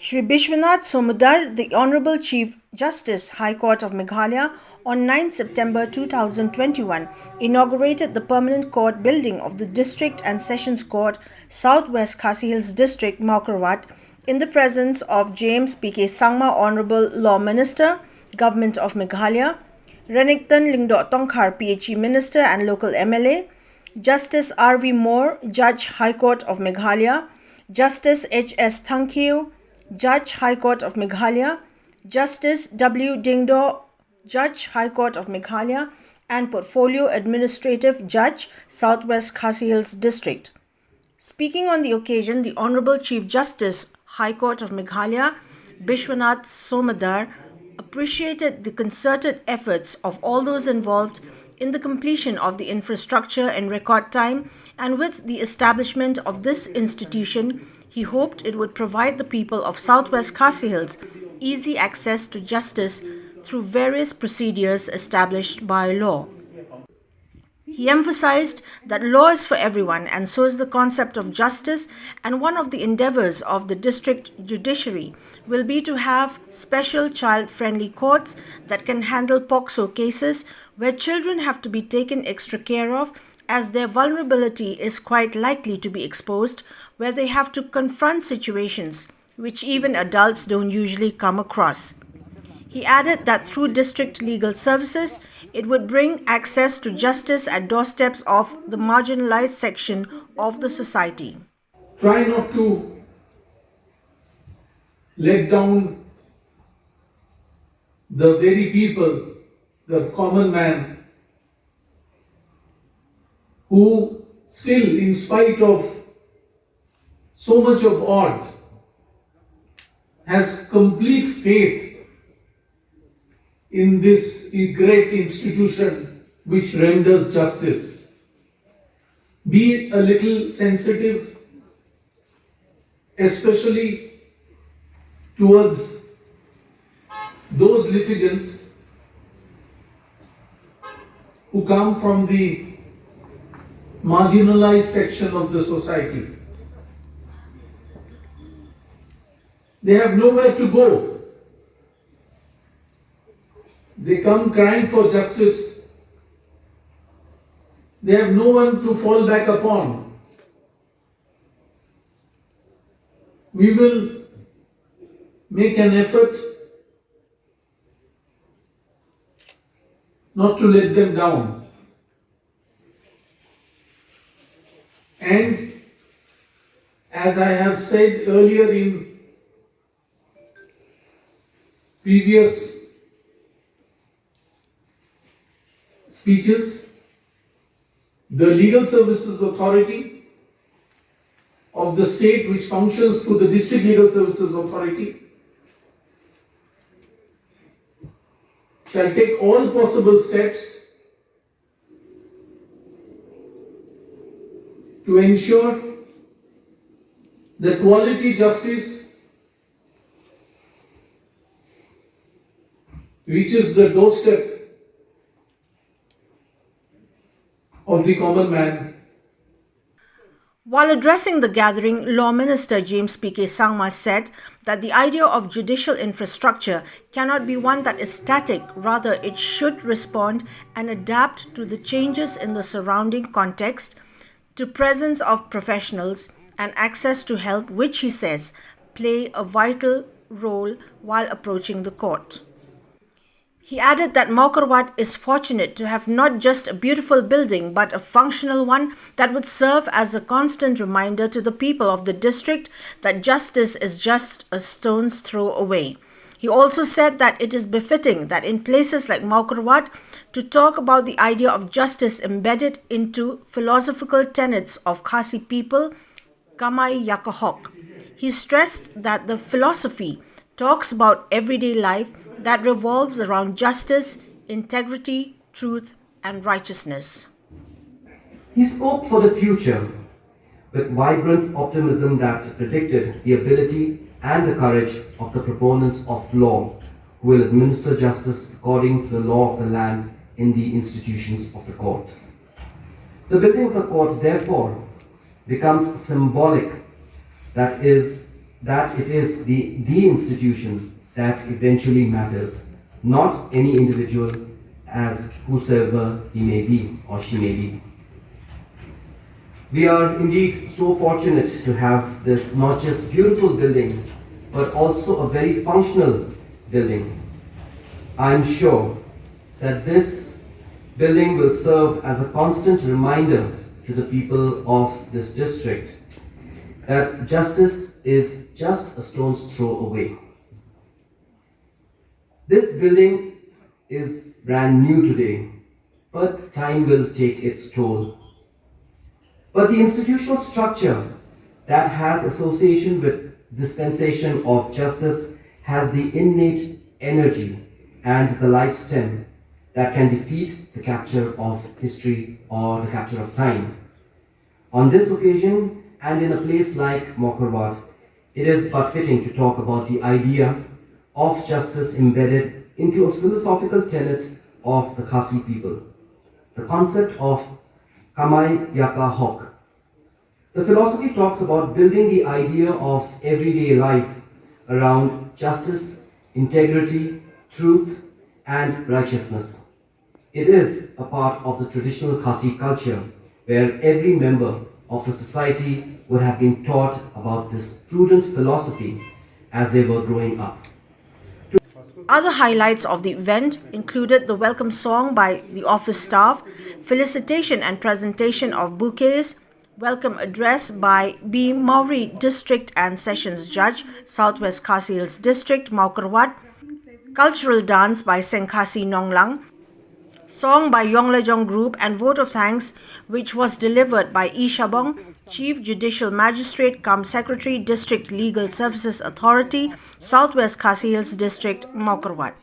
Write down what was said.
Shri Biswanath Somadder, the Honorable Chief Justice, High Court of Meghalaya, on 9 September 2021, inaugurated the permanent court building of the District and Sessions Court, Southwest Khasi Hills District, Mawkyrwat, in the presence of James P.K. Sangma, Honorable Law Minister, Government of Meghalaya, Renikton Lyngdoh Tongkhar, PHE Minister and local MLA, Justice R.V. Moore, Judge, High Court of Meghalaya, Justice H.S. Thangkhiew, Judge, High Court of Meghalaya, Justice W. Diengdoh, Judge, High Court of Meghalaya, and Portfolio Administrative Judge, Southwest Khasi Hills District. Speaking on the occasion, the Honorable Chief Justice, High Court of Meghalaya, Biswanath Somadder, appreciated the concerted efforts of all those involved in the completion of the infrastructure in record time, and with the establishment of this institution, he hoped it would provide the people of Southwest Khasi Hills easy access to justice through various procedures established by law. He emphasized that law is for everyone, and so is the concept of justice, and one of the endeavors of the district judiciary will be to have special child-friendly courts that can handle POCSO cases where children have to be taken extra care of, as their vulnerability is quite likely to be exposed, where they have to confront situations which even adults don't usually come across. He added that through district legal services, it would bring access to justice at doorsteps of the marginalized section of the society. Try not to let down the very people, the common man, who still, in spite of so much of odds, has complete faith in this great institution which renders justice. Be a little sensitive, especially towards those litigants who come from the marginalized section of the society. They have nowhere to go. They come crying for justice. They have no one to fall back upon. We will make an effort not to let them down. And as I have said earlier in previous speeches, the Legal Services Authority of the state, which functions through the District Legal Services Authority, shall take all possible steps to ensure that quality justice reaches the doorstep of the common man. While addressing the gathering, Law Minister James P.K. Sangma said that the idea of judicial infrastructure cannot be one that is static, rather it should respond and adapt to the changes in the surrounding context, to presence of professionals and access to help, which he says play a vital role while approaching the court. He added that Mawkyrwat is fortunate to have not just a beautiful building but a functional one that would serve as a constant reminder to the people of the district that justice is just a stone's throw away. He also said that it is befitting that in places like Mawkyrwat to talk about the idea of justice embedded into philosophical tenets of Khasi people, Kamai Yakahok. He stressed that the philosophy talks about everyday life that revolves around justice, integrity, truth, and righteousness. He spoke for the future with vibrant optimism that predicted the ability and the courage of the proponents of law who will administer justice according to the law of the land in the institutions of the court. The building of the court, therefore, becomes symbolic, that is, that it is the institution that eventually matters, not any individual as whosoever he may be or she may be. We are indeed so fortunate to have this not just beautiful building, but also a very functional building. I'm sure that this building will serve as a constant reminder to the people of this district that justice is just a stone's throw away. This building is brand new today, but time will take its toll. But the institutional structure that has association with dispensation of justice has the innate energy and the life stem that can defeat the capture of history or the capture of time. On this occasion, and in a place like Mawkyrwat, it is but fitting to talk about the idea of justice embedded into a philosophical tenet of the Khasi people, the concept of Kamai Yaka Hok. The philosophy talks about building the idea of everyday life around justice, integrity, truth, and righteousness. It is a part of the traditional Khasi culture where every member of the society would have been taught about this prudent philosophy as they were growing up. Other highlights of the event included the welcome song by the office staff, felicitation and presentation of bouquets, welcome address by B. Mauri District and Sessions Judge, Southwest Khasi Hills District, Mawkyrwat, cultural dance by Khasi Nonglang, song by Yonglejong Group, and vote of thanks which was delivered by E. Shabong, Chief Judicial Magistrate cum Secretary, District Legal Services Authority, Southwest Khasi Hills District, Mawkyrwat.